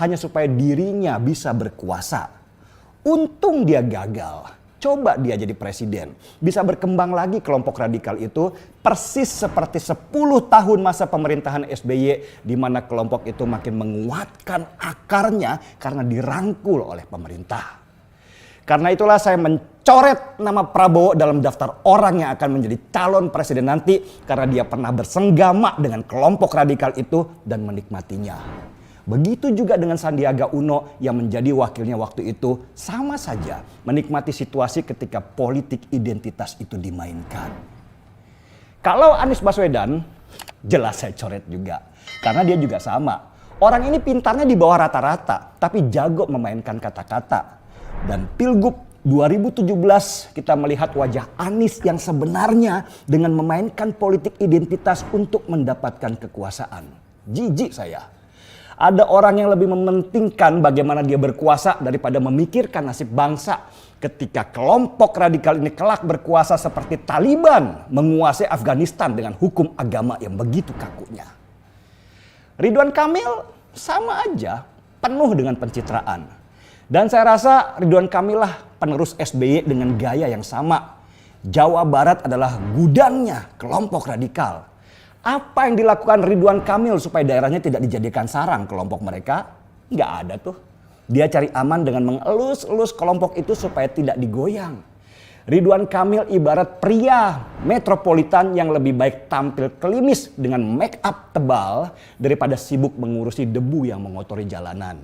hanya supaya dirinya bisa berkuasa. Untung dia gagal. Coba dia jadi presiden. Bisa berkembang lagi kelompok radikal itu persis seperti 10 tahun masa pemerintahan SBY, di mana kelompok itu makin menguatkan akarnya karena dirangkul oleh pemerintah. Karena itulah saya mencoret nama Prabowo dalam daftar orang yang akan menjadi calon presiden nanti, karena dia pernah bersenggama dengan kelompok radikal itu dan menikmatinya. Begitu juga dengan Sandiaga Uno yang menjadi wakilnya waktu itu, sama saja menikmati situasi ketika politik identitas itu dimainkan. Kalau Anies Baswedan, jelas saya coret juga. Karena dia juga sama. Orang ini pintarnya di bawah rata-rata, tapi jago memainkan kata-kata. Dan Pilgub 2017 kita melihat wajah Anies yang sebenarnya dengan memainkan politik identitas untuk mendapatkan kekuasaan. Jijik saya. Ada orang yang lebih mementingkan bagaimana dia berkuasa daripada memikirkan nasib bangsa. Ketika kelompok radikal ini kelak berkuasa seperti Taliban menguasai Afghanistan dengan hukum agama yang begitu kakunya. Ridwan Kamil sama aja, penuh dengan pencitraan. Dan saya rasa Ridwan Kamil lah penerus SBY dengan gaya yang sama. Jawa Barat adalah gudangnya kelompok radikal. Apa yang dilakukan Ridwan Kamil supaya daerahnya tidak dijadikan sarang kelompok mereka? Nggak ada tuh. Dia cari aman dengan mengelus-elus kelompok itu supaya tidak digoyang. Ridwan Kamil ibarat pria metropolitan yang lebih baik tampil klimis dengan make up tebal daripada sibuk mengurusi debu yang mengotori jalanan.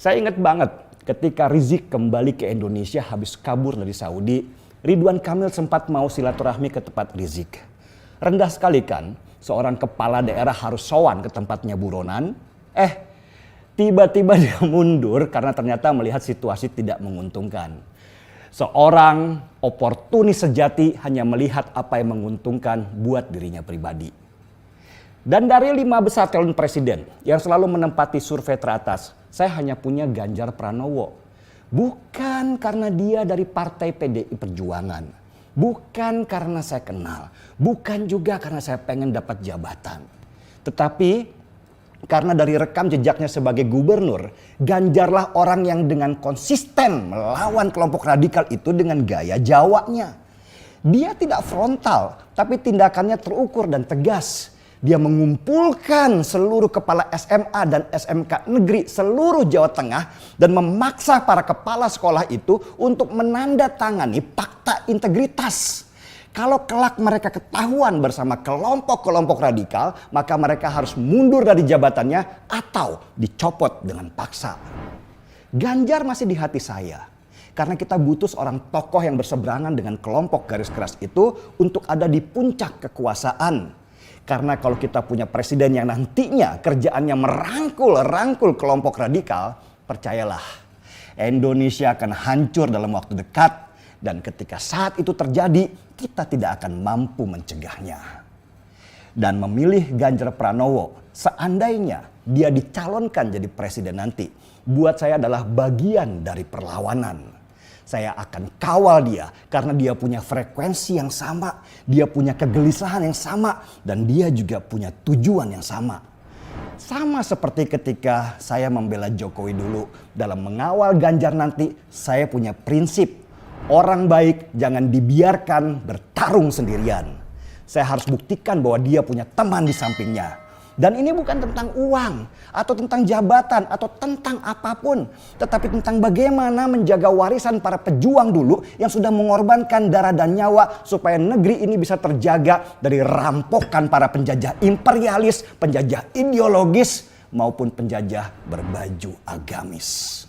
Saya ingat banget ketika Rizik kembali ke Indonesia habis kabur dari Saudi, Ridwan Kamil sempat mau silaturahmi ke tempat Rizik. Rendah sekali kan, seorang kepala daerah harus sowan ke tempatnya buronan. Tiba-tiba dia mundur karena ternyata melihat situasi tidak menguntungkan. Seorang oportunis sejati hanya melihat apa yang menguntungkan buat dirinya pribadi. Dan dari 5 besar calon presiden yang selalu menempati survei teratas, saya hanya punya Ganjar Pranowo. Bukan karena dia dari partai PDI Perjuangan. Bukan karena saya kenal, bukan juga karena saya pengen dapat jabatan. Tetapi karena dari rekam jejaknya sebagai gubernur, Ganjarlah orang yang dengan konsisten melawan kelompok radikal itu dengan gaya Jawanya. Dia tidak frontal, tapi tindakannya terukur dan tegas. Dia mengumpulkan seluruh kepala SMA dan SMK negeri seluruh Jawa Tengah dan memaksa para kepala sekolah itu untuk menandatangani fakta integritas. Kalau kelak mereka ketahuan bersama kelompok-kelompok radikal, maka mereka harus mundur dari jabatannya atau dicopot dengan paksa. Ganjar masih di hati saya. Karena kita butuh seorang tokoh yang berseberangan dengan kelompok garis keras itu untuk ada di puncak kekuasaan. Karena kalau kita punya presiden yang nantinya kerjaannya merangkul kelompok radikal, percayalah Indonesia akan hancur dalam waktu dekat. Dan ketika saat itu terjadi, kita tidak akan mampu mencegahnya. Dan memilih Ganjar Pranowo, seandainya dia dicalonkan jadi presiden nanti, buat saya adalah bagian dari perlawanan. Saya akan kawal dia karena dia punya frekuensi yang sama, dia punya kegelisahan yang sama, dan dia juga punya tujuan yang sama. Sama seperti ketika saya membela Jokowi dulu, dalam mengawal Ganjar nanti, saya punya prinsip. Orang baik jangan dibiarkan bertarung sendirian. Saya harus buktikan bahwa dia punya teman di sampingnya. Dan ini bukan tentang uang atau tentang jabatan atau tentang apapun. Tetapi tentang bagaimana menjaga warisan para pejuang dulu yang sudah mengorbankan darah dan nyawa supaya negeri ini bisa terjaga dari rampokan para penjajah imperialis, penjajah ideologis maupun penjajah berbaju agamis.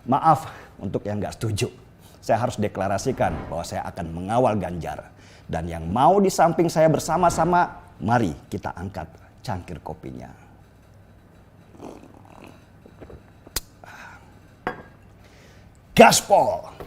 Maaf untuk yang gak setuju. Saya harus deklarasikan bahwa saya akan mengawal Ganjar. Dan yang mau di samping saya bersama-sama, mari kita angkat cangkir kopinya. Gaspol!